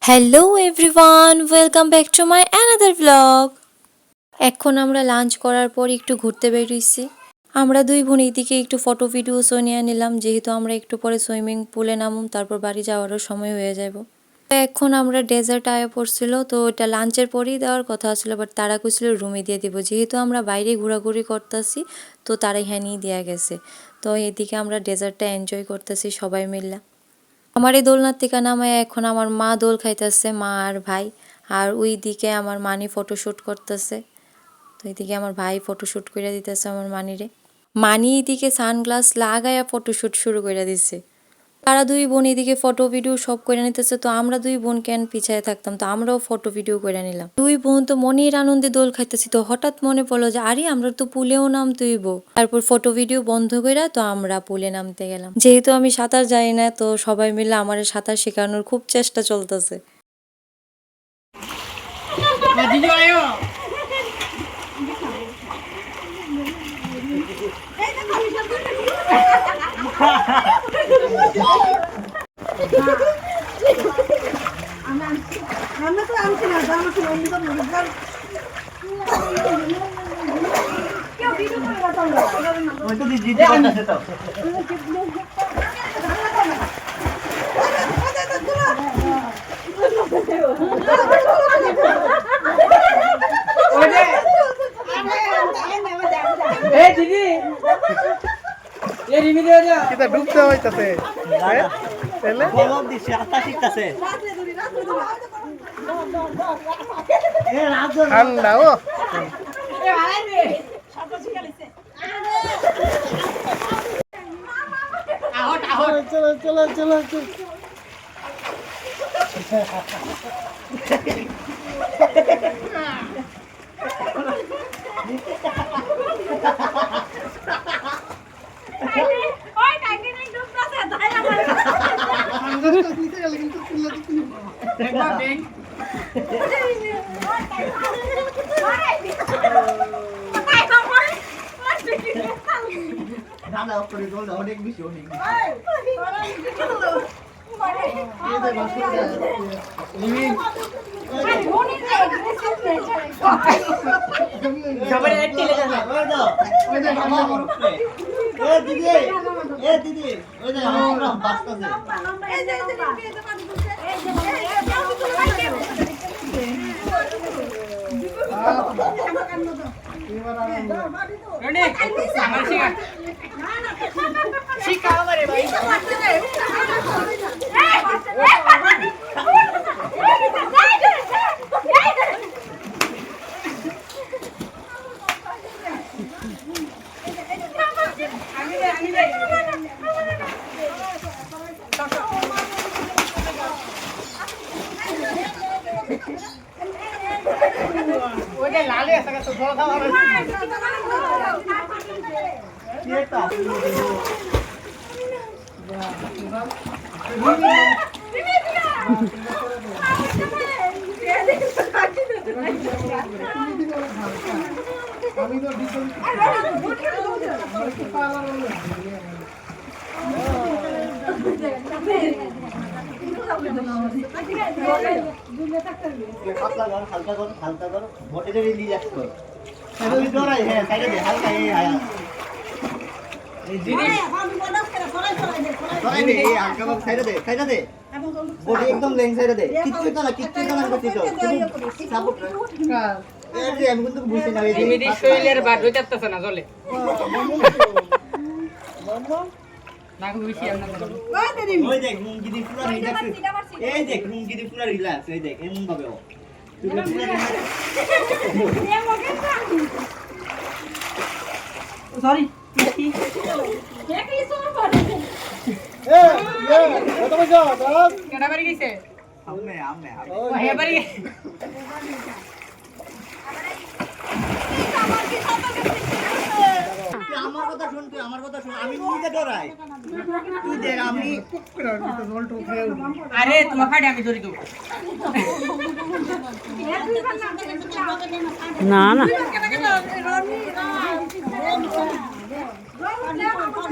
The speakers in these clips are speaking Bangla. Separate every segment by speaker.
Speaker 1: Hello everyone, welcome back to my another blog. এখন আমরা লাঞ্চ করার পর একটু ঘুরতে বেরিয়েছি। আমরা দুই বোন এইদিকে একটু ফটো ভিডিওসও নিয়ে নিলাম, যেহেতু আমরা একটু পরে সুইমিং পুলে নামুম, তারপর বাড়ি যাওয়ারও সময় হয়ে যাব। এখন আমরা ডেজার্ট আয়া পড়ছিল, তো ওটা লাঞ্চের পরেই দেওয়ার কথা ছিল, বাট তারা কইছিল রুমে দিয়ে দিব। যেহেতু আমরা বাইরে ঘোরাঘুরি করতেছি, তো তারা হ্যানিই দেওয়া গেছে। তো এদিকে আমরা ডেজার্টটা এনজয় করতেছি সবাই মিললা। আমার এই দোলনার থেকে নামায় এখন আমার মা দোল খাইতেছে, মা আর ভাই। আর ওই দিকে আমার মানি ফটোশ্যুট করতেছে। তো এইদিকে আমার ভাই ফটোশ্যুট করে দিতেছে আমার মানিরে। মানি এইদিকে সানগ্লাস লাগায়া ফটোশ্যুট শুরু করে দিছে। তারা দুই বোন এদিকে ফটো ভিডিও সব করে নিতেছে, তো আমরা দুই বোন কেন পিছায় থাকতাম, তো আমরাও ফটো ভিডিও করে নিলাম। দুই বোন তো মনের আনন্দে দোল খাইতেছি, তো হঠাৎ মনে পড়লো যে আরে আমরা তো পুলেও নামতেইব। তারপর ফটো ভিডিও বন্ধ করে তো আমরা পুলে নামতে গেলাম। যেহেতু আমি সাঁতার জানি না, তো সবাই মিলে আমার সাঁতার শেখানোর খুব চেষ্টা চলতেছে।
Speaker 2: ডুবতে হইতাছে ঠান্ডা ও চলো চলো চলো অনেক বেশি আমি তো হালকা কর বডিটা রিল্যাক্স কর আমি ডরাই হ্যাঁ সাইডে দে হালকা এই আয়া এই জিনিস সরাই দে এই হালকা ভাবে সাইডে দে বডি একদম লেং সাইডে দে কিচ্ছু না করতে সাপোর্ট এই যে আমি কিন্তু বুঝতে না এই মিডি শৈলের বাদ হইতাছে না চলে না বুঝি আমরা ওই দেখ মুঙ্গিদি পুরো রিল্যাক্স এই দেখ মুঙ্গিদি পুরো রিল্যাক্স এই দেখ এমন ভাবে ও সরি আমার কথা শুন আমি নিজে ডরাই তুই দেখ আমি আরে তোমার ফাড়ে আমি ধরি দেব
Speaker 3: না না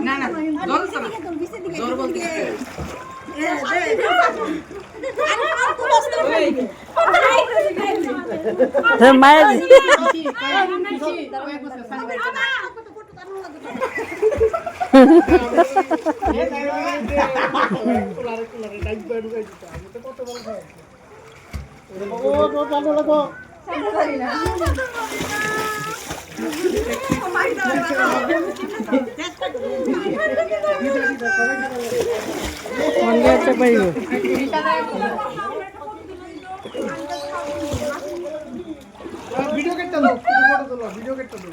Speaker 2: না না জোর বলতে
Speaker 3: মায়ের
Speaker 4: ভিডিও কেটে দাও, ফটো তোলো, ভিডিও কেটে দাও।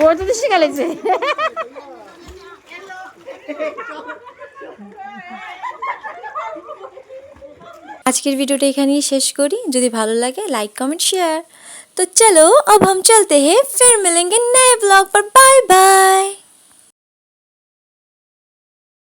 Speaker 3: ও তো শিখালেছে।
Speaker 1: আজকের ভিডিওটা এখানেই শেষ करी যদি ভালো লাগে लाइक कमेंट शेयर तो चलो अब हम चलते हैं फिर मिलेंगे नए ब्लॉग पर बाय बाय।